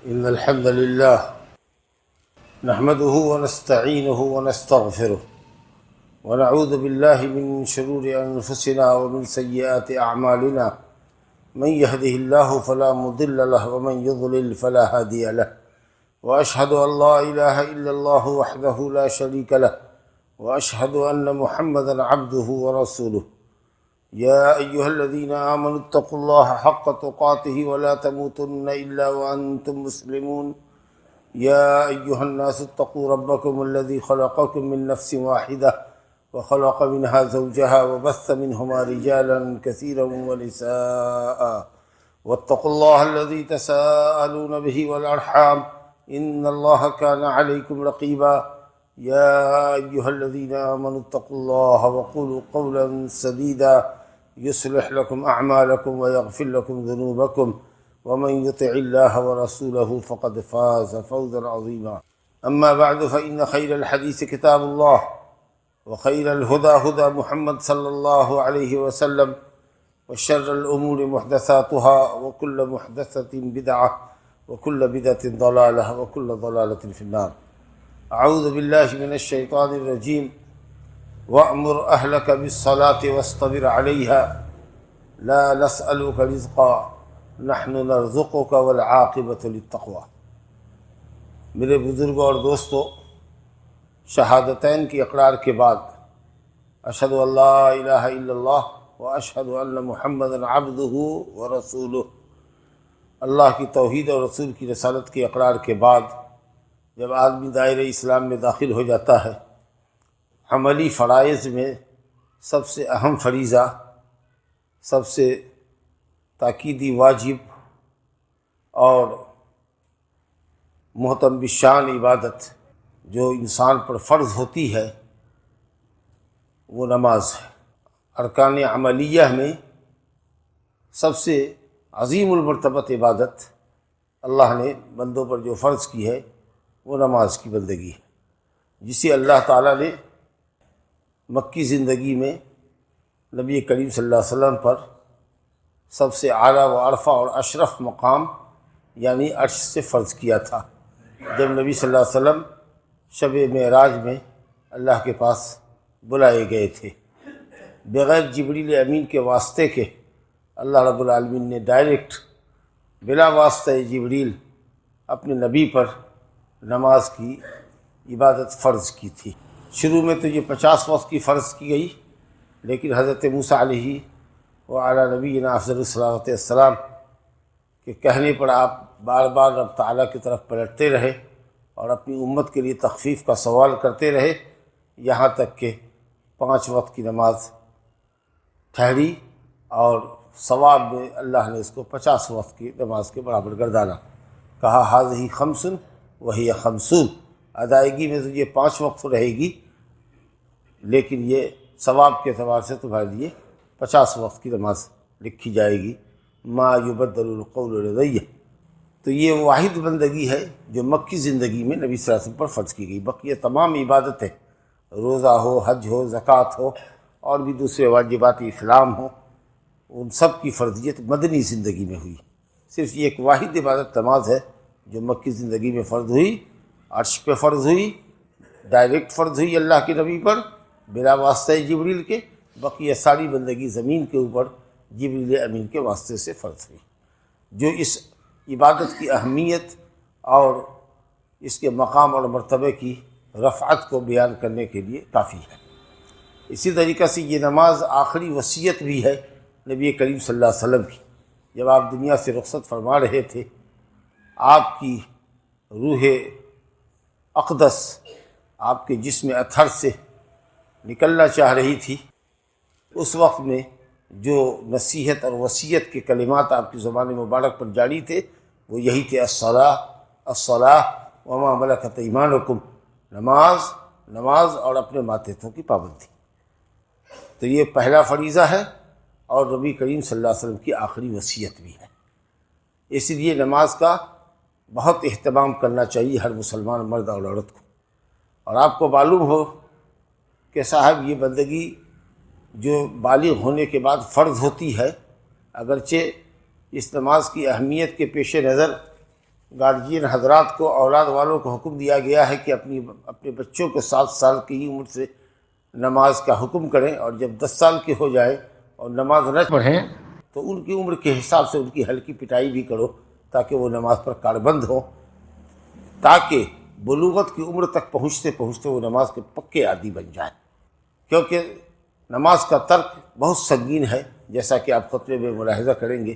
إن الحمد لله نحمده ونستعينه ونستغفره ونعوذ بالله من شرور أنفسنا ومن سيئات أعمالنا. من يهده الله فلا مضل له ومن يضلل فلا هادي له، وأشهد أن لا إله إلا الله وحده لا شريك له، وأشهد أن محمدًا عبده ورسوله. يا أيها الذين آمنوا اتقوا الله حق تقاته ولا تموتن إلا وأنتم مسلمون. يا أيها الناس اتقوا ربكم الذي خلقكم من نفس واحدة وخلق منها زوجها وبث منهما رجالا كثيرا ونساء، واتقوا الله الذي تساءلون به والأرحام إن الله كان عليكم رقيبا. يا أيها الذين آمنوا اتقوا الله وقولوا قولا سديدا يصلح لكم أعمالكم ويغفر لكم ذنوبكم، ومن يطع الله ورسوله فقد فاز فوزا عظيما. أما بعد فإن خير الحديث كتاب الله، وخير الهدى هدى محمد صلى الله عليه وسلم، وشر الأمور محدثاتها، وكل محدثة بدعة، وكل بدعة ضلالة، وكل ضلالة في النار. أعوذ بالله من الشيطان الرجيم. وأمر أهلك بالصلاة واصطبر عليها لا نسألك رزقا نحن نرزقك والعاقبة للتقوى. میرے بزرگوں اور دوستو، شہادتین کی اقرار کے بعد اشہد ان لا الہ الا اللہ واشہد ان محمدًا عبدہ ورسولہ، اللہ کی توحید اور رسول کی رسالت کے اقرار کے بعد جب آدمی دائرہ اسلام میں داخل ہو جاتا ہے، عملی فرائض میں سب سے اہم فریضہ، سب سے تاکیدی واجب اور محتم بالشان عبادت جو انسان پر فرض ہوتی ہے وہ نماز ہے۔ ارکان عملیہ میں سب سے عظیم المرتبت عبادت اللہ نے بندوں پر جو فرض کی ہے وہ نماز کی بندگی ہے، جسے اللہ تعالیٰ نے مکی زندگی میں نبی کریم صلی اللہ علیہ وسلم پر سب سے اعلیٰ و عرفہ اور اشرف مقام یعنی عرش سے فرض کیا تھا، جب نبی صلی اللہ علیہ وسلم شب معراج میں اللہ کے پاس بلائے گئے تھے، بغیر جبریل امین کے واسطے کے اللہ رب العالمین نے ڈائریکٹ بلا واسطہ جبریل اپنے نبی پر نماز کی عبادت فرض کی تھی۔ شروع میں تو یہ 50 وقت کی فرض کی گئی، لیکن حضرت موسیٰ علیہ وعلی نبینا افضل الصلاۃ والسلام کے کہنے پر آپ بار بار رب تعالیٰ کی طرف پلٹتے رہے اور اپنی امت کے لیے تخفیف کا سوال کرتے رہے، یہاں تک کہ 5 وقت کی نماز ٹھہری اور ثواب میں اللہ نے اس کو 50 وقت کی نماز کے برابر گردانا۔ کہا ھذہ خمس وہی خمسون، ادائیگی میں تو یہ 5 وقت رہے گی، لیکن یہ ثواب کے اعتبار سے تمہارے لیے 50 وقت کی نماز لکھی جائے گی۔ ما یبدل القول لدی، تو یہ واحد بندگی ہے جو مکی زندگی میں نبی صلی اللہ علیہ وسلم پر فرض کی گئی۔ بقیہ تمام عبادتیں، روزہ ہو، حج ہو، زکوٰۃ ہو، اور بھی دوسرے واجبات اسلام ہو، ان سب کی فرضیت مدنی زندگی میں ہوئی۔ صرف یہ ایک واحد عبادت نماز ہے جو مکی زندگی میں فرض ہوئی، عرش پہ فرض ہوئی، ڈائریکٹ فرض ہوئی اللہ کے نبی پر بلا واسطہ جبریل کے، بقیہ ساری بندگی زمین کے اوپر جبریل امین کے واسطے سے فرض ہوئی، جو اس عبادت کی اہمیت اور اس کے مقام اور مرتبے کی رفعت کو بیان کرنے کے لیے کافی ہے۔ اسی طریقہ سے یہ نماز آخری وصیت بھی ہے نبی کریم صلی اللہ علیہ وسلم کی۔ جب آپ دنیا سے رخصت فرما رہے تھے، آپ کی روح اقدس آپ کے جسم اطہر سے نکلنا چاہ رہی تھی، اس وقت میں جو نصیحت اور وصیت کے کلمات آپ کی زبان مبارک پر جاری تھے وہ یہی تھے، الصلاۃ الصلاۃ وما ملکت ایمانکم، نماز نماز اور اپنے ماتحتوں کی پابندی۔ تو یہ پہلا فریضہ ہے اور نبی کریم صلی اللہ علیہ وسلم کی آخری وصیت بھی ہے، اس لیے نماز کا بہت اہتمام کرنا چاہیے ہر مسلمان مرد اور عورت کو۔ اور آپ کو معلوم ہو کہ صاحب یہ بندگی جو بالغ ہونے کے بعد فرض ہوتی ہے، اگرچہ اس نماز کی اہمیت کے پیش نظر گارجین حضرات کو، اولاد والوں کو حکم دیا گیا ہے کہ اپنے بچوں کو 7 سال کی عمر سے نماز کا حکم کریں، اور جب 10 سال کے ہو جائے اور نماز نہ پڑھیں تو ان کی عمر کے حساب سے ان کی ہلکی پٹائی بھی کرو، تاکہ وہ نماز پر کاربند ہوں، تاکہ بلوغت کی عمر تک پہنچتے پہنچتے وہ نماز کے پکے عادی بن جائیں۔ کیونکہ نماز کا ترک بہت سنگین ہے، جیسا کہ آپ خطبے میں ملاحظہ کریں گے،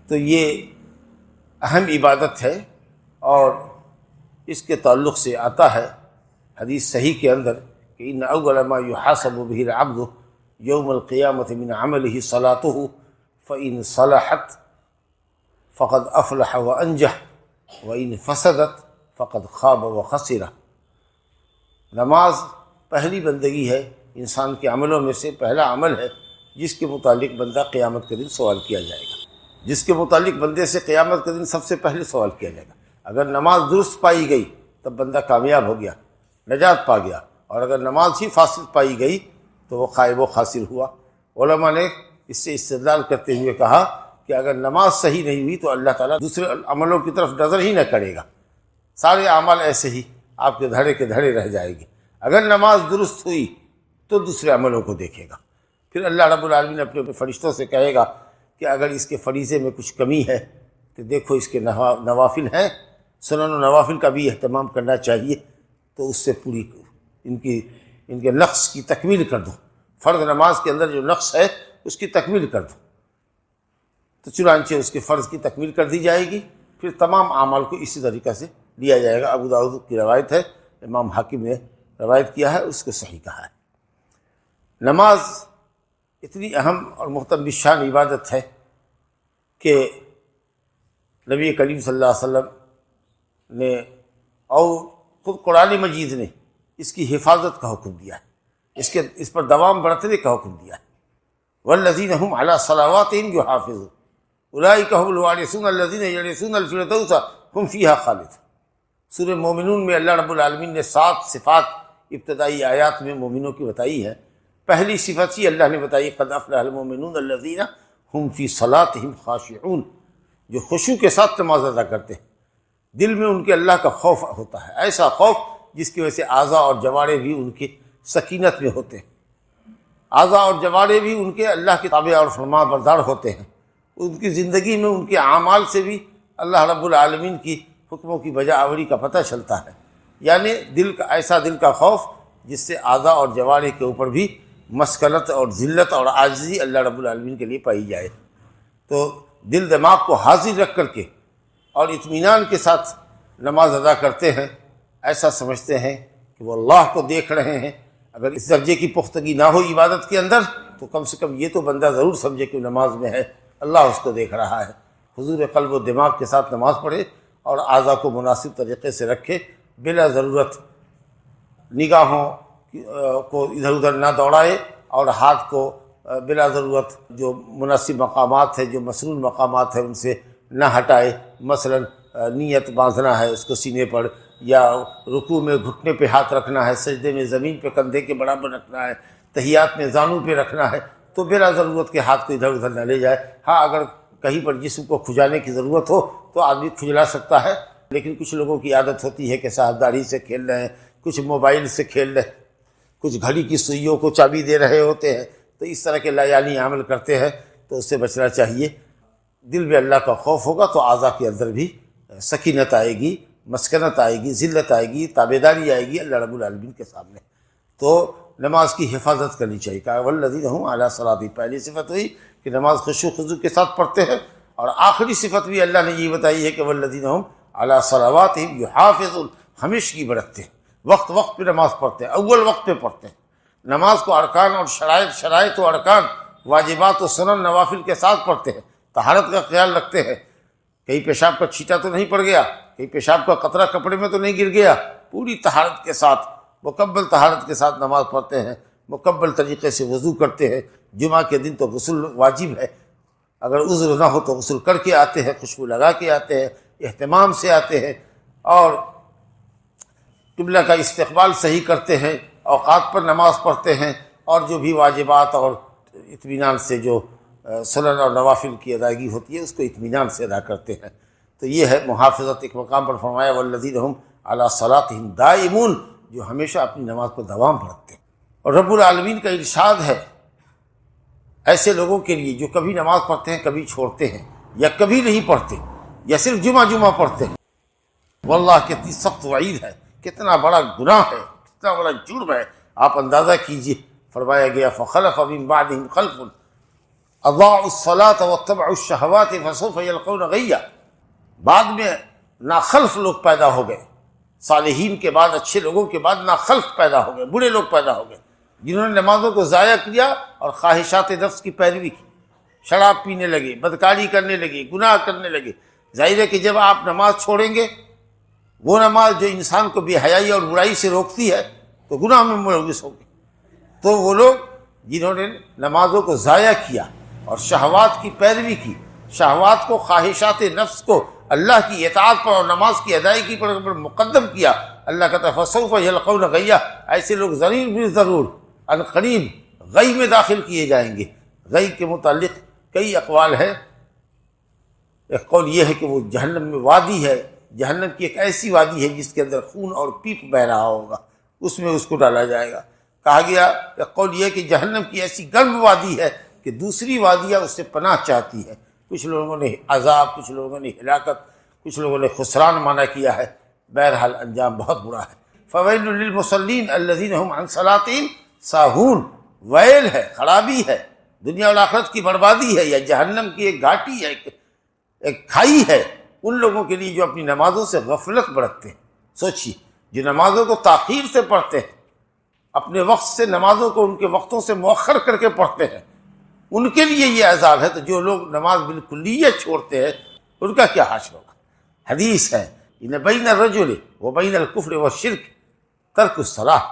تو یہ اہم عبادت ہے، اور اس کے تعلق سے آتا ہے حدیث صحیح کے اندر کہ ان اول ما یحاسب به العبد یوم القیامۃ من عمله صلاته فإن صلحت فقد افلح وانجح وإن فسدت فقد خاب وخسر۔ نماز پہلی بندگی ہے، انسان کے عملوں میں سے پہلا عمل ہے جس کے متعلق بندہ قیامت کے دن سوال کیا جائے گا، جس کے متعلق بندے سے قیامت کے دن سب سے پہلے سوال کیا جائے گا۔ اگر نماز درست پائی گئی تب بندہ کامیاب ہو گیا، نجات پا گیا، اور اگر نماز ہی فاسد پائی گئی تو وہ خائب و خاسر ہوا۔ علماء نے اس سے استدلال کرتے ہوئے کہا کہ اگر نماز صحیح نہیں ہوئی تو اللہ تعالیٰ دوسرے عملوں کی طرف نظر ہی نہ کرے گا، سارے اعمال ایسے ہی آپ کے دھڑے کے دھڑے رہ جائے گی۔ اگر نماز درست ہوئی تو دوسرے عملوں کو دیکھے گا، پھر اللہ رب العالمین اپنے فرشتوں سے کہے گا کہ اگر اس کے فریضے میں کچھ کمی ہے تو دیکھو اس کے نوافل ہیں، سنن و نوافل کا بھی اہتمام کرنا چاہیے، تو اس سے پوری ان کے نقص کی تکمیل کر دو، فرض نماز کے اندر جو نقص ہے اس کی تکمیل کر دو، تو چنانچہ اس کے فرض کی تکمیل کر دی جائے گی، پھر تمام اعمال کو اسی طریقہ سے لیا جائے گا۔ ابو داؤد کی روایت ہے، امام حاکم نے روایت کیا ہے، اس کو صحیح کہا ہے۔ نماز اتنی اہم اور محترم شان عبادت ہے کہ نبی کریم صلی اللہ علیہ وسلم نے اور خود قرآن مجید نے اس کی حفاظت کا حکم دیا ہے، اس پر دوام برتنے کا حکم دیا ہے۔ والذین هم علی صلواتهم یحافظون اولئک هم الوارثون الذین یرثون الفردوس هم فیہا خالدون۔ سورہ مومنون میں اللہ رب العالمین نے 7 صفات ابتدائی آیات میں مومنوں کی بتائی ہے۔ پہلی صفت ہی اللہ نے بتائی قد افلح المؤمنون الذین هم فی صلاتهم خاشعون، جو خشوع کے ساتھ نماز ادا کرتے ہیں، دل میں ان کے اللہ کا خوف ہوتا ہے، ایسا خوف جس کی وجہ سے اعضاء اور جوارے بھی ان کے سکینت میں ہوتے ہیں، اعضاء اور جوارے بھی ان کے اللہ کے تابع اور فرما بردار ہوتے ہیں، ان کی زندگی میں ان کے اعمال سے بھی اللہ رب العالمین کی حکموں کی بجا آوری کا پتہ چلتا ہے، یعنی ایسا دل کا خوف جس سے اعضاء اور جوارے کے اوپر بھی مسکنت اور ذلت اور عاجزی اللہ رب العالمین کے لیے پائی جائے۔ تو دل دماغ کو حاضر رکھ کر کے اور اطمینان کے ساتھ نماز ادا کرتے ہیں، ایسا سمجھتے ہیں کہ وہ اللہ کو دیکھ رہے ہیں۔ اگر اس درجے کی پختگی نہ ہو عبادت کے اندر تو کم سے کم یہ تو بندہ ضرور سمجھے کہ نماز میں ہے، اللہ اس کو دیکھ رہا ہے۔ حضور قلب و دماغ کے ساتھ نماز پڑھے اور اعضاء کو مناسب طریقے سے رکھے، بلا ضرورت نگاہوں کو ادھر ادھر نہ دوڑائے، اور ہاتھ کو بلا ضرورت جو مناسب مقامات ہیں، جو مسنون مقامات ہیں، ان سے نہ ہٹائے۔ مثلا نیت باندھنا ہے اس کو سینے پر، یا رکوع میں گھٹنے پہ ہاتھ رکھنا ہے، سجدے میں زمین پہ کندھے کے برابر رکھنا ہے، تحیات میں زانوں پہ رکھنا ہے، تو بلا ضرورت کے ہاتھ کو ادھر ادھر نہ لے جائے۔ ہاں اگر کہیں پر جسم کو کھجانے کی ضرورت ہو تو آدمی کھجلا سکتا ہے، لیکن کچھ لوگوں کی عادت ہوتی ہے کہ صاحب داڑھی سے کھیل رہے ہیں، کچھ موبائل سے کھیل رہے ہیں، کچھ گھڑی کی سوئیوں کو چابی دے رہے ہوتے ہیں، تو اس طرح کے لایانی عمل کرتے ہیں، تو اس سے بچنا چاہیے۔ دل میں اللہ کا خوف ہوگا تو اعضاء کے اندر بھی سکینت آئے گی، مسکنت آئے گی، ذلت آئے گی، تابعداری آئے گی اللہ رب العالمین کے سامنے۔ تو نماز کی حفاظت کرنی چاہیے۔ کہا والذین هم علی صلاتہم، پہلی صفت ہوئی کہ نماز خشوع خضوع کے ساتھ پڑھتے ہیں، اور آخری صفت بھی اللہ نے یہ بتائی ہے کہ والذین هم علی صلواتہم یحافظون، ہمیشگی برتتے ہیں، وقت وقت پہ نماز پڑھتے ہیں، اول وقت پہ پڑھتے ہیں۔ نماز کو ارکان اور شرائط و ارکان، واجبات و سنن نوافل کے ساتھ پڑھتے ہیں، طہارت کا خیال رکھتے ہیں، کہیں پیشاب کا چھینٹا تو نہیں پڑ گیا، کہیں پیشاب کا قطرہ کپڑے میں تو نہیں گر گیا، پوری طہارت کے ساتھ، مکمل طہارت کے ساتھ نماز پڑھتے ہیں، مکمل طریقے سے وضو کرتے ہیں۔ جمعہ کے دن تو غسل واجب ہے، اگر عذر نہ ہو تو غسل کر کے آتے ہیں، خوشبو لگا کے آتے ہیں، اہتمام سے آتے ہیں، اور قبلہ کا استقبال صحیح کرتے ہیں، اوقات پر نماز پڑھتے ہیں، اور جو بھی واجبات اور اطمینان سے جو سنن اور نوافل کی ادائیگی ہوتی ہے اس کو اطمینان سے ادا کرتے ہیں۔ تو یہ ہے محافظت۔ ایک مقام پر فرمایا والذین هم علی صلاتهم دائمون، جو ہمیشہ اپنی نماز پر دوام رکھتے ہیں۔ اور رب العالمین کا ارشاد ہے ایسے لوگوں کے لیے جو کبھی نماز پڑھتے ہیں کبھی چھوڑتے ہیں، یا کبھی نہیں پڑھتے، یا صرف جمعہ پڑھتے ہیں، واللہ کتنی سخت وعید ہے، کتنا بڑا گناہ ہے، کتنا بڑا جرم ہے۔ آپ اندازہ کیجئے، فرمایا گیا فخلف من بعدهم خلف اضاعوا الصلاة واتبعوا الشہوات فسوف یلقون غیا، بعد میں ناخلف لوگ پیدا ہو گئے، صالحین کے بعد، اچھے لوگوں کے بعد ناخلف پیدا ہو گئے، برے لوگ پیدا ہو گئے، جنہوں نے نمازوں کو ضائع کیا اور خواہشات نفس کی پیروی کی، شراب پینے لگے، بدکاری کرنے لگے، گناہ کرنے لگے۔ ظاہر ہے کہ جب آپ نماز چھوڑیں گے، وہ نماز جو انسان کو بے حیائی اور برائی سے روکتی ہے، تو گناہ میں ملوث ہوگی۔ تو وہ لوگ جنہوں نے نمازوں کو ضائع کیا اور شہوات کی پیروی کی، شہوات کو، خواہشات نفس کو اللہ کی اطاعت پر اور نماز کی ادائیگی پر مقدم کیا، اللہ کہتا ہے فسوف یلقون غیا، ایسے لوگ ضرور بھی ضرور عنقریب غی میں داخل کیے جائیں گے۔ غی کے متعلق کئی اقوال ہیں۔ ایک قول یہ ہے کہ وہ جہنم میں وادی ہے، جہنم کی ایک ایسی وادی ہے جس کے اندر خون اور پیپ بہہ رہا ہوگا، اس میں اس کو ڈالا جائے گا۔ کہا گیا ایک قول یہ ہے کہ جہنم کی ایسی گرم وادی ہے کہ دوسری وادیاں اس سے پناہ چاہتی ہے۔ کچھ لوگوں نے عذاب، کچھ لوگوں نے ہلاکت، کچھ لوگوں نے خسران معنی کیا ہے۔ بہرحال انجام بہت برا ہے۔ فویل للمصلین الذین هم عن صلاتهم ساہون، ویل ہے، خرابی ہے، دنیا اور آخرت کی بربادی ہے، یا جہنم کی ایک گھاٹی ہے، ایک کھائی ہے ان لوگوں کے لیے جو اپنی نمازوں سے غفلت برتتے ہیں۔ سوچیے، جو نمازوں کو تاخیر سے پڑھتے ہیں، اپنے وقت سے نمازوں کو ان کے وقتوں سے مؤخر کر کے پڑھتے ہیں، ان کے لیے یہ عذاب ہے۔ تو جو لوگ نماز بالکلیہ چھوڑتے ہیں ان کا کیا حشر ہوگا؟ حدیث ہے ان بین الرجل وبین الکفر والشرک ترک الصلاۃ،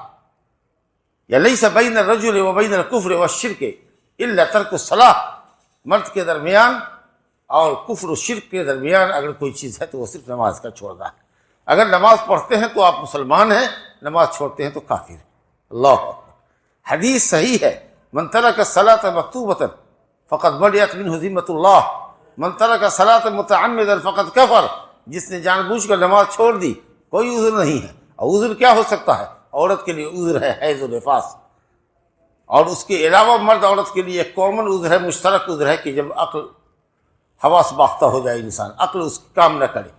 یا لیس بین الرجل وبین الکفر والشرک الا ترک الصلاۃ، مرد کے درمیان اور کفر و شرک کے درمیان اگر کوئی چیز ہے تو وہ صرف نماز کا چھوڑنا ہے۔ اگر نماز پڑھتے ہیں تو آپ مسلمان ہیں، نماز چھوڑتے ہیں تو کافر ہیں۔ اللہ اکبر۔ حدیث صحیح ہے من ترک الصلاۃ مکتوبۃ فقد بریت منہ ذمۃ اللہ، من ترک الصلاۃ متعمدا فقد کفر، جس نے جان بوجھ کر نماز چھوڑ دی کوئی عذر نہیں ہے۔ اور عذر کیا ہو سکتا ہے؟ عورت کے لیے عذر ہے حیض و نفاس، اور اس کے علاوہ مرد عورت کے لیے ایک کامن عذر ہے، مشترک عذر ہے کہ جب عقل حواس باختہ ہو جائے، انسان عقل اس کام نہ کرے،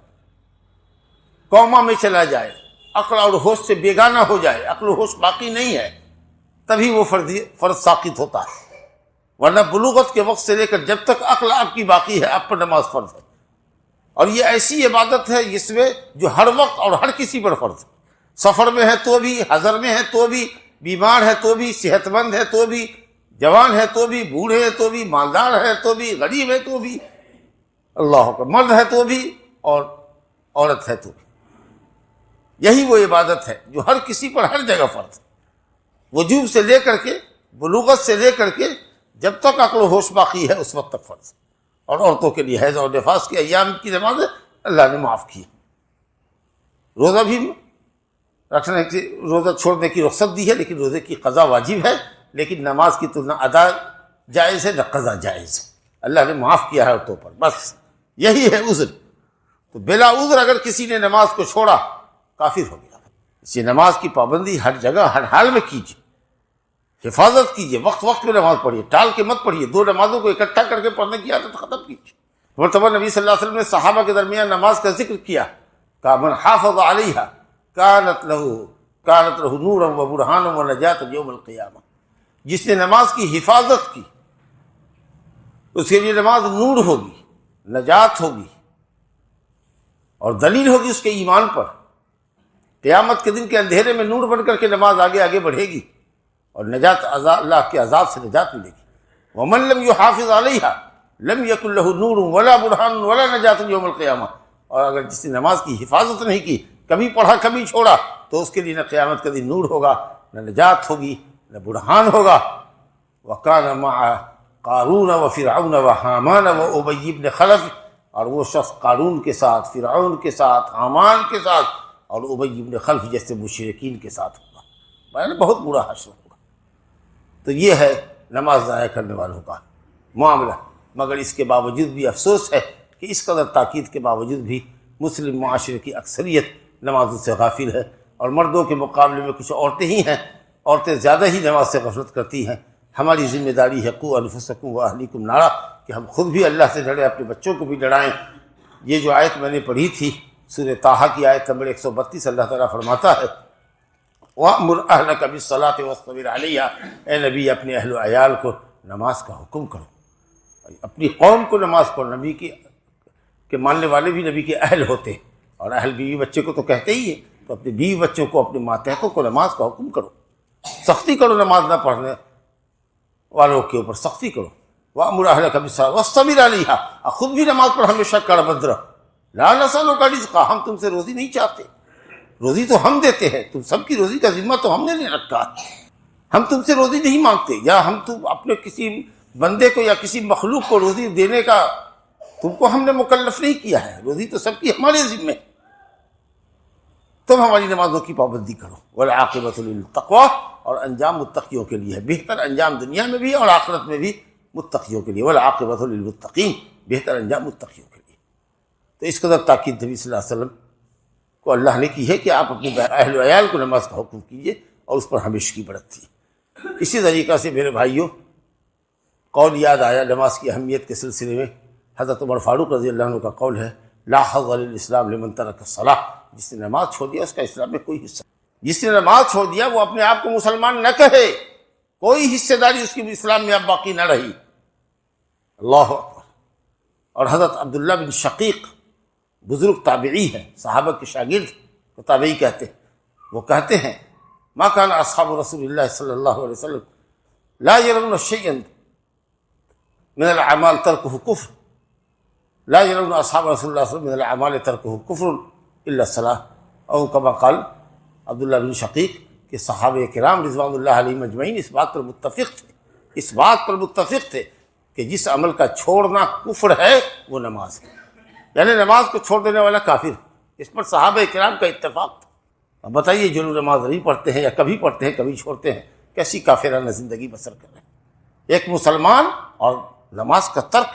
کوما میں چلا جائے، عقل اور ہوش سے بیگانہ ہو جائے، عقل و ہوش باقی نہیں ہے، تبھی وہ فرض ساقط ہوتا ہے۔ ورنہ بلوغت کے وقت سے لے کر جب تک عقل آپ کی باقی ہے آپ پر نماز فرض ہے۔ اور یہ ایسی عبادت ہے جس میں جو ہر وقت اور ہر کسی پر فرض ہے، سفر میں ہے تو بھی، حضر میں ہے تو بھی، بیمار ہے تو بھی، صحت مند ہے تو بھی، جوان ہے تو بھی، بوڑھے ہے تو بھی، مالدار ہے تو بھی، غریب ہے تو بھی، اللہ اکبر، مرد ہے تو بھی اور عورت ہے تو بھی۔ یہی وہ عبادت ہے جو ہر کسی پر ہر جگہ فرض ہے، وجوب سے لے کر کے، بلوغت سے لے کر کے جب تک عقل و ہوش باقی ہے اس وقت تک فرض ہے۔ اور عورتوں کے لیے حیض اور نفاس کے ایام کی نمازیں اللہ نے معاف کی۔ روزہ بھی رکھنے کی، روزہ چھوڑنے کی رخصت دی ہے، لیکن روزے کی قضا واجب ہے، لیکن نماز کی تو نہ ادا جائز ہے نہ قضا جائز ہے، اللہ نے معاف کیا ہے عورتوں پر، بس یہی ہے عذر۔ تو بلا عذر اگر کسی نے نماز کو چھوڑا کافر ہو گیا۔ اس لیے نماز کی پابندی ہر جگہ ہر حال میں کیجیے، حفاظت کیجیے، وقت وقت میں نماز پڑھیے، ٹال کے مت پڑھیے، دو نمازوں کو اکٹھا کر کے پڑھنے کی عادت ختم کیجیے۔ مرتبہ نبی صلی اللہ علیہ وسلم نے صحابہ کے درمیان نماز کا ذکر کیا، کہا من حافظ علیہا کانت لہ نورا و برہانا و نجات یوم القیامہ، جس نے نماز کی حفاظت کی اس کے لیے نماز نور ہوگی، نجات ہوگی اور دلیل ہوگی اس کے ایمان پر۔ قیامت کے دن کے اندھیرے میں نور بن کر کے نماز آگے آگے بڑھے گی اور نجات اللہ کے عذاب سے نجات ملے گی۔ ومن لم يحافظ علیہا لم یکن لہ نور ولا برہان ولا نجات یوم القیامہ، اور اگر جس نے نماز کی حفاظت نہیں کی، کبھی پڑھا کبھی چھوڑا، تو اس کے لیے نہ قیامت کا دن نور ہوگا، نہ نجات ہوگی، نہ برہان ہوگا۔ وکان مع قارون و فرعون و حامان و ابی بن خلف، اور وہ شخص قارون کے ساتھ، فرعون کے ساتھ، حامان کے ساتھ اور ابی بن خلف جیسے مشرکین کے ساتھ ہوگا، بہت برا حشر ہوگا۔ تو یہ ہے نماز ضائع کرنے والوں کا معاملہ۔ مگر اس کے باوجود بھی افسوس ہے کہ اس قدر تاکید کے باوجود بھی مسلم معاشرے کی اکثریت نمازوں سے غافل ہے، اور مردوں کے مقابلے میں کچھ عورتیں ہی ہیں، عورتیں زیادہ ہی نماز سے غفلت کرتی ہیں۔ ہماری ذمہ داری ہے قوا انفسکم واہلیکم نارا، کہ ہم خود بھی اللہ سے ڈریں، اپنے بچوں کو بھی ڈرائیں۔ یہ جو آیت میں نے پڑھی تھی سورہ طٰہٰ کی آیت نمبر 132، اللہ تعالیٰ فرماتا ہے وَأْمُرْ أَهْلَكَ بِالصَّلَاةِ وَاصْطَبِرْ عَلَيْهَا، اے نبی اپنے اہل و عیال کو نماز کا حکم کرو، اپنی قوم کو نماز پڑھو۔ نبی کے ماننے والے بھی نبی کے اہل ہوتے ہیں، اور اہل بیوی بچے کو تو کہتے ہی ہیں، تو اپنے بیوی بچوں کو، اپنے ماتحتوں کو نماز کا حکم کرو، سختی کرو نماز نہ پڑھنے والوں کے اوپر، سختی کرو۔ وَأْمُرْ أَهْلَكَ بِالصَّلَاةِ وَاصْطَبِرْ عَلَيْهَا، خود بھی نماز پڑھ، ہمیشہ کڑبد رہو۔ لَا نَسْأَلُكَ رِزْقًا، ہم تم سے روزی نہیں چاہتے، روزی تو ہم دیتے ہیں، تم سب کی روزی کا ذمہ تو ہم نے نہیں رکھا، ہم تم سے روزی نہیں مانگتے، یا ہم تم اپنے کسی بندے کو یا کسی مخلوق کو روزی دینے کا تم کو ہم نے مکلف نہیں کیا ہے، روزی تو سب کی ہمارے ذمہ، تم ہماری نمازوں کی پابندی کرو۔ وَالْعَاقِبَةُ لِلْتَقْوَىٰ، اور انجام متقیوں کے لیے ہے، بہتر انجام دنیا میں بھی اور آخرت میں بھی متقیوں کے لیے۔ وَالْعَاقِبَةُ لِلْمُتَّقِينَ، بہتر انجام متقیوں کے لیے۔ تو اس قدر تاکید نبی صلی اللہ علیہ وسلم کو اللہ نے کی ہے کہ آپ اپنے اہل و عیال کو نماز کا حکم کیجیے، اور اس پر ہمیشگی برتیے۔ اسی طریقہ سے میرے بھائیوں، قول یاد آیا نماز کی اہمیت کے سلسلے میں، حضرت عمر فاروق رضی اللہ عنہ کا قول ہے لا حظ للاسلام لمن ترک الصلاۃ، جس نے نماز چھوڑ دیا اس کا اسلام میں کوئی حصہ نہیں۔ جس نے نماز چھوڑ دیا وہ اپنے آپ کو مسلمان نہ کہے، کوئی حصہ داری اس کی اسلام میں اب باقی نہ رہی۔ اللہ اکبر۔ اور حضرت عبداللہ بن شقیق بزرگ تابعی ہیں، صحابہ کے شاگرد کو تابعی کہتے ہیں، وہ کہتے ہیں ما کان اصحاب رسول اللہ صلی اللہ علیہ وسلم لا يرون شيئا من الاعمال ترکہ کفر، لا يرون اصحاب رسول اللہ صلی اللہ علیہ وسلم من الاعمال ترکہ کفر الا الصلاۃ، او کما قال عبداللہ بن شقیق کہ صحابہ کرام رضوان اللہ علیہم اجمعین اس بات پر متفق تھے کہ جس عمل کا چھوڑنا کفر ہے وہ نماز ہے، یعنی نماز کو چھوڑ دینے والا کافر، اس پر صحابہ کرام کا اتفاق تھا۔ اب بتائیے جو لوگ نماز نہیں پڑھتے ہیں یا کبھی پڑھتے ہیں کبھی چھوڑتے ہیں، کیسی کافرانہ زندگی بسر کر رہے ہیں۔ ایک مسلمان اور نماز کا ترک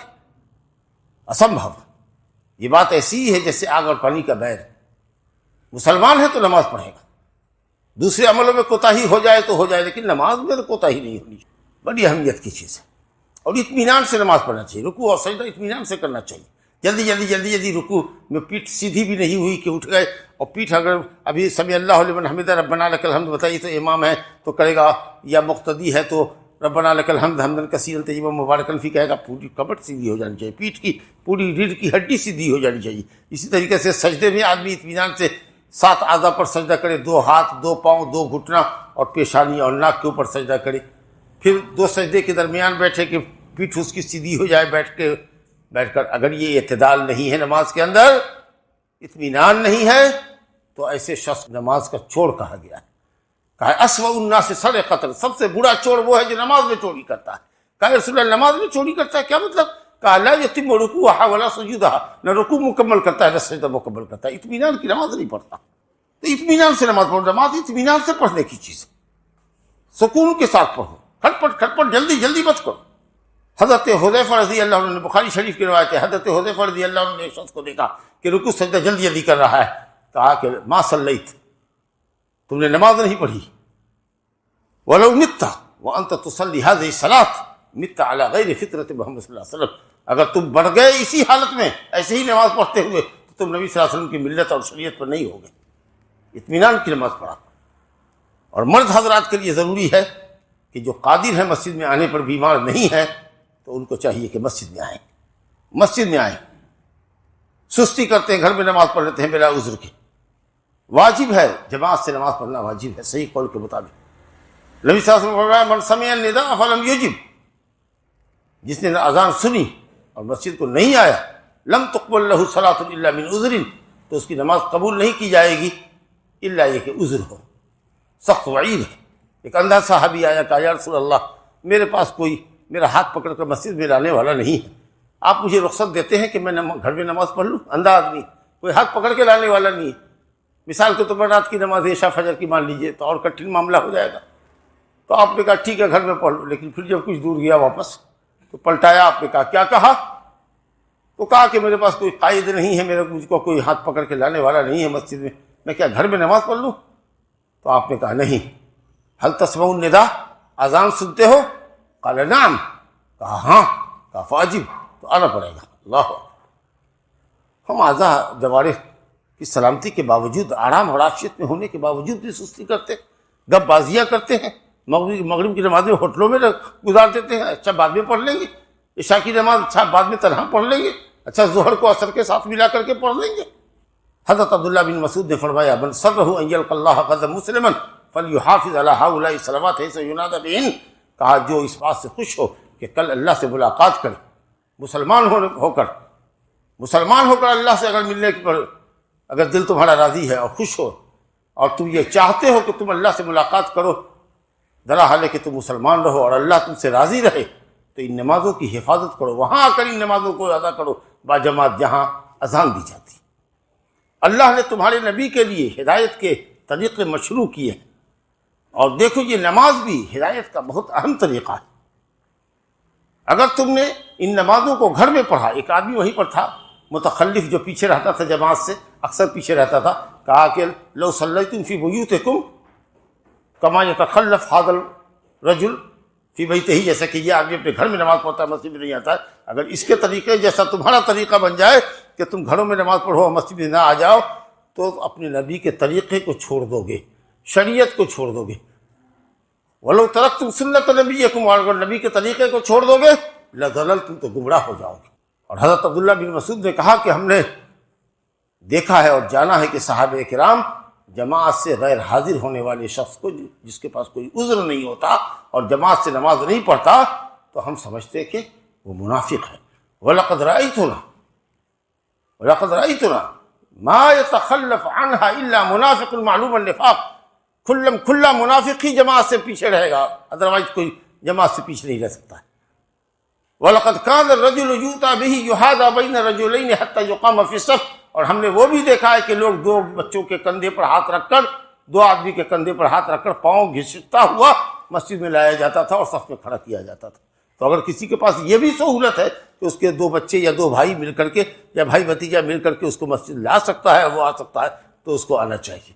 اسمبھو، یہ بات ایسی ہی ہے جیسے آگ اور پانی کا بیر، مسلمان ہے تو نماز پڑھے گا، دوسرے عملوں میں کوتاہی ہو جائے تو ہو جائے، لیکن نماز میں تو کوتاہی نہیں ہونی چاہیے، بڑی اہمیت کی چیز ہے۔ اور اطمینان سے نماز پڑھنا چاہیے، رکوع اور سجدہ اطمینان سے کرنا چاہیے۔ جلدی رکوع میں پیٹھ سیدھی بھی نہیں ہوئی کہ اٹھ گئے، اور پیٹھ اگر ابھی سمیع اللہ لمن حمدہ ربنا لک الحمد بتائیے تو امام ہے تو کرے گا، یا مقتدی ہے تو ربنا لک الحمد حمدا کثیرا طیبا مبارکا فیہ کہے گا، پوری کمر سیدھی ہو جانی چاہیے، پیٹھ کی پوری ریڑھ کی ہڈی سیدھی ہو جانی چاہیے۔ اسی طریقے سے سجدے میں آدمی اطمینان سے 7 اعضاء پر سجدہ کرے، 2 ہاتھ، 2 پاؤں، 2 گھٹنا اور پیشانی اور ناک کے اوپر سجدہ کرے، پھر 2 سجدے کے درمیان بیٹھے کہ پیٹھ اس کی سیدھی ہو جائے بیٹھ کر۔ اگر یہ اعتدال نہیں ہے نماز کے اندر، اطمینان نہیں ہے، تو ایسے شخص نماز کا چور کہا گیا ہے۔ کہا اسوأ الناس سرقۃ، سب سے برا چور وہ ہے جو نماز میں چوری کرتا ہے۔ کہا رسول اللہ نماز میں چوری کرتا ہے کیا مطلب؟ کہا لا یتم رکوعہا ولا سجودہا، نہ رکوع مکمل کرتا ہے نہ سجدہ مکمل کرتا ہے، اطمینان کی نماز نہیں پڑھتا۔ تو اطمینان سے نماز پڑھو، نماز اطمینان سے پڑھنے کی چیز ہے، سکون کے ساتھ پڑھو، کھٹپٹ جلدی مت کرو۔ حضرت حذیفہ رضی اللہ عنہ نے، بخاری شریف کی روایت ہے، حضرت حذیفہ رضی اللہ عنہ نے ایک شخص کو دیکھا کہ رکوع سجدہ جلدی کر رہا ہے، کہا کہ ما صلیت، تم نے نماز نہیں پڑھی، وَلَوْ مِتَّ وَأَنْتَ تُصَلِّي هَذِهِ الصَّلَاةَ مِتَّ عَلَى غَيْرِ فِطْرَةِ محمد صلی اللہ علیہ وسلم، اگر تم بڑھ گئے اسی حالت میں ایسے ہی نماز پڑھتے ہوئے تو تم نبی صلی اللہ علیہ وسلم کی ملت اور شریعت پر نہیں ہوگے۔ اطمینان کی نماز پڑھا۔ اور مرد حضرات کے لیے ضروری ہے کہ جو قادر ہیں مسجد میں آنے پر بیمار نہیں ہے تو ان کو چاہیے کہ مسجد میں آئیں، سستی کرتے ہیں، گھر میں نماز پڑھ لیتے ہیں بلا عذر کے۔ واجب ہے جماعت سے نماز پڑھنا، واجب ہے صحیح قول کے مطابق۔ نبی صلی اللہ علیہ وسلم نے فرمایا من سمع النداء فلم یجب، جس نے اذان سنی اور مسجد کو نہیں آیا، لم تقبل له صلاۃ الا من عذر، تو اس کی نماز قبول نہیں کی جائے گی الا یہ کہ عذر ہو۔ سخت وعید ہے۔ ایک اندھا صحابی آیا، کہا یا رسول اللہ میرے پاس کوئی میرا ہاتھ پکڑ کر مسجد میں لانے والا نہیں ہے، آپ مجھے رخصت دیتے ہیں کہ میں گھر میں نماز پڑھ لوں؟ اندھا آدمی، کوئی ہاتھ پکڑ کے لانے والا نہیں ہے، مثال کے طور پر رات کی نماز عشاء فجر کی مان لیجئے تو اور کٹھن معاملہ ہو جائے گا۔ تو آپ نے کہا ٹھیک ہے گھر میں پڑھ لو، لیکن پھر جب کچھ دور گیا واپس تو پلٹایا، آپ نے کہا کیا کہا؟ تو کہا کہ میرے پاس کوئی قائد نہیں ہے، مجھ کو کوئی ہاتھ پکڑ کے لانے والا نہیں ہے مسجد میں کیا گھر میں نماز پڑھ لوں؟ تو آپ نے کہا نہیں. حل تسمعون النداء، اذان سنتے ہو؟ قال نعم، کہا ہاں. کہا فاجب، تو آنا پڑے گا. اللہ اکبر. ہم اعضاء جوارح کی سلامتی کے باوجود، آرام اور عافیت میں ہونے کے باوجود بھی سستی کرتے، گپ بازیاں کرتے ہیں. مغرب کی نمازیں ہوٹلوں میں گزار دیتے ہیں، اچھا بعد میں پڑھ لیں گے. عشاء کی نماز اچھا بعد میں تنہا پڑھ لیں گے، اچھا ظہر کو عصر کے ساتھ ملا کر کے پڑھ لیں گے. حضرت عبداللہ بن مسعود نے فرمایا من سرہ ان یلقى اللہ غدا مسلما فلیحافظ علی ہؤلاء الصلوات حیث ینادى بہن. کہا جو اس بات سے خوش ہو کہ کل اللہ سے ملاقات کرے، مسلمان ہو کر اللہ سے اگر ملنے پر اگر دل تمہارا راضی ہے اور خوش ہو، اور تم یہ چاہتے ہو کہ تم اللہ سے ملاقات کرو درا حال ہے کہ تم مسلمان رہو اور اللہ تم سے راضی رہے، تو ان نمازوں کی حفاظت کرو، وہاں آ کر ان نمازوں کو ادا کرو باجماعت جہاں اذان دی جاتی. اللہ نے تمہارے نبی کے لیے ہدایت کے طریقے مشروع کیے ہیں، اور دیکھو یہ نماز بھی ہدایت کا بہت اہم طریقہ ہے. اگر تم نے ان نمازوں کو گھر میں پڑھا، ایک آدمی وہیں پر تھا متخلف جو پیچھے رہتا تھا جماعت سے، اکثر پیچھے رہتا تھا، کہا کہ لو صلیتم فی بیوتکم کما یتخلف هذا الرجل فی بیتہ، جیسا کہ یہ آدمی اپنے گھر میں نماز پڑھتا ہے مسجد میں نہیں آتا ہے، اگر اس کے طریقے جیسا تمہارا طریقہ بن جائے کہ تم گھروں میں نماز پڑھو اور مسجد میں نہ آ جاؤ، تو اپنے نبی کے طریقے کو چھوڑ دو گے، شریعت کو چھوڑ دو گے. وَلَوْ تَرَكْتُمْ سُنَّةَ نَبِيِّكُمْ، اور اگر نبی کے طریقے کو چھوڑ دو گے لَضَلَلْتُمْ، تو گمراہ ہو جاؤ گے. اور حضرت عبداللہ بن مسعود نے کہا کہ ہم نے دیکھا ہے اور جانا ہے کہ صحابہ کرام جماعت سے غیر حاضر ہونے والے شخص کو، جس کے پاس کوئی عذر نہیں ہوتا اور جماعت سے نماز نہیں پڑھتا، تو ہم سمجھتے کہ وہ منافق ہے. وَلَقَدْ رَأَيْتُنَا مَا يَتَخَلَّفُ عَنْهَا إِلَّا مُنَافِقٌ مَعْلُومَ النِّفَاقِ، کھلا منافق ہی جماعت سے پیچھے رہے گا، ادروائز کوئی جماعت سے پیچھے نہیں رہ سکتا ہے. وَلَقَدْ كَانَ الرَّجُلُ يُؤْتَىٰ بِهِ يُحَاذَىٰ بَيْنَ رَجُلَيْنِ حَتَّىٰ يُقَامَ فِي الصَّفِّ، اور ہم نے وہ بھی دیکھا ہے کہ لوگ دو بچوں کے کندھے پر ہاتھ رکھ کر، دو آدمی کے کندھے پر ہاتھ رکھ کر پاؤں گھسٹتا ہوا مسجد میں لایا جاتا تھا اور صف میں کھڑا کیا جاتا تھا. تو اگر کسی کے پاس یہ بھی سہولت ہے کہ اس کے دو بچے یا دو بھائی مل کر کے یا بھائی بھتیجا مل کر کے اس کو مسجد لا سکتا ہے، وہ آ سکتا ہے، تو اس کو آنا چاہیے.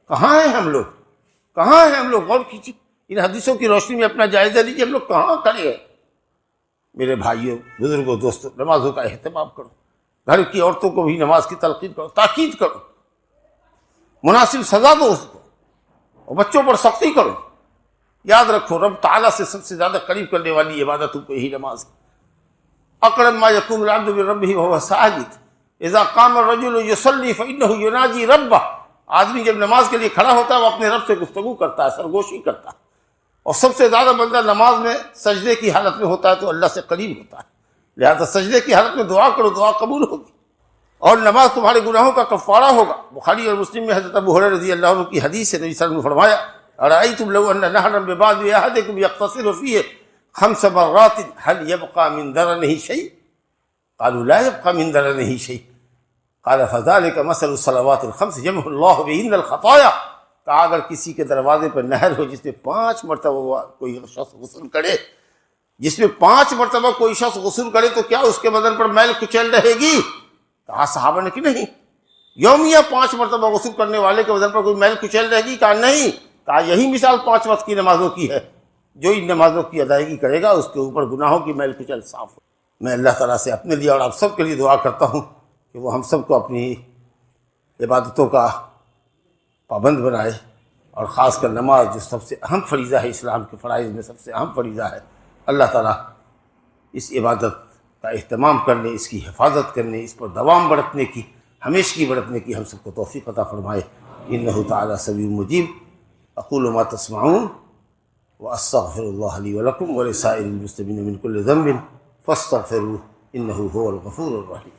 کہاں ہیں ہم لوگ؟ غور کیجیے، ان حدیثوں کی روشنی میں اپنا جائزہ لیجیے، ہم لوگ کہاں کھڑے ہیں؟ میرے بھائیوں، بزرگوں، دوستوں، نمازوں کا اہتمام کرو، گھر کی عورتوں کو بھی نماز کی تلقین کرو، تاکید کرو، مناسب سزا دو اس کو، اور بچوں پر سختی کرو. یاد رکھو رب تعالیٰ سے سب سے زیادہ قریب کرنے والی عبادتوں کو یہی نماز ہے. اقرب ما یکون العبد من ربہ وہو ساجد اذا قام الرجل یصلی فانہ یناجی ربہ. آدمی جب نماز کے لیے کھڑا ہوتا ہے وہ اپنے رب سے گفتگو کرتا ہے، سرگوشی کرتا ہے، اور سب سے زیادہ بندہ نماز میں سجدے کی حالت میں ہوتا ہے تو اللہ سے قریب ہوتا ہے. لہذا سجدے کی حالت میں دعا کرو، دعا قبول ہوگی، اور نماز تمہارے گناہوں کا کفارہ ہوگا. بخاری اور مسلم میں حضرت ابو ہریرہ رضی اللہ عنہ کی حدیث ہے، نبی صلی اللہ علیہ وسلم نے فرمایا ارأیتم لو ان نہرا بباب احدکم یغتسل فیہ 5 مرات هل يبقى من درنہ شیء؟ قالوا لا يبقى من درنہ شیء. قال فذلك مثل الصلوات الخمس يمحو الله بهن الخطايا. کہا اگر کسی کے دروازے پر نہر ہو جس میں 5 مرتبہ کوئی شخص غسل کرے، جس میں 5 مرتبہ کوئی شخص غسل کرے تو کیا اس کے بدن پر میل کچیل رہے گی؟ کہا صحابہ نے کہ نہیں. یومیہ 5 مرتبہ غسل کرنے والے کے بدن پر کوئی میل کچیل رہے گی؟ کہا نہیں. کہا یہی مثال 5 وقت کی نمازوں کی ہے، جو ان نمازوں کی ادائیگی کرے گا اس کے اوپر گناہوں کی میل کچیل صاف ہو. میں اللہ تعالیٰ سے اپنے لیے اور آپ سب کے لیے دعا کرتا ہوں کہ وہ ہم سب کو اپنی عبادتوں کا پابند بنائے، اور خاص کر نماز جو سب سے اہم فریضہ ہے، اسلام کے فرائض میں سب سے اہم فریضہ ہے. اللہ تعالیٰ اس عبادت کا اہتمام کرنے، اس کی حفاظت کرنے، اس پر دوام برتنے کی، ہمیشگی برتنے کی ہم سب کو توفیق عطا فرمائے. انہ تعالیٰ سمیع مجیب. اقول ما تسمعون واستغفر اللہ لی ولکم ولسائر المسلمین من کل ذنب فاستغفروہ انہ هو الغفور الرحیم.